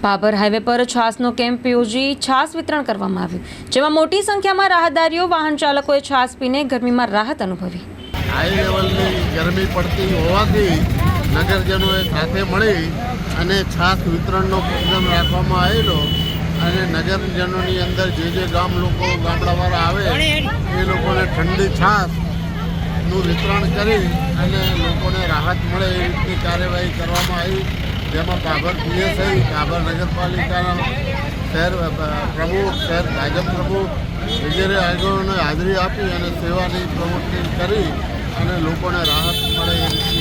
Bhabhar highway પર છાસનો camp યોજી છાસ વિતરણ કરવામાં આવ્યું, જેમાં મોટી સંખ્યામાં રાહદારીઓ વાહન ચાલકોએ છાસ પીને ગરમીમાં રાહત અનુભવી. હાઈ લેવલની ગરમી પડતી હોવાથી નગરજનોએ સાથે મળી અને છાસ વિતરણનો પ્રોગ્રામ રાખવામાં આવેલો અને નગરજનોની અંદર જે ગામડાવાળા આવે એ લોકોને ઠંડી છાસનું વિતરણ કરી અને લોકોને રાહત મળે એ રીતની કાર્યવાહી કરવામાં આવી, જેમાં ભાભર પીએસઆઈ, ભાભર નગરપાલિકાના શહેર પ્રમુખ, શહેર ભાજપ પ્રમુખ વગેરે આગળોને હાજરી આપી અને સેવાની પ્રવૃત્તિ કરી અને લોકોને રાહત મળે એ રીતની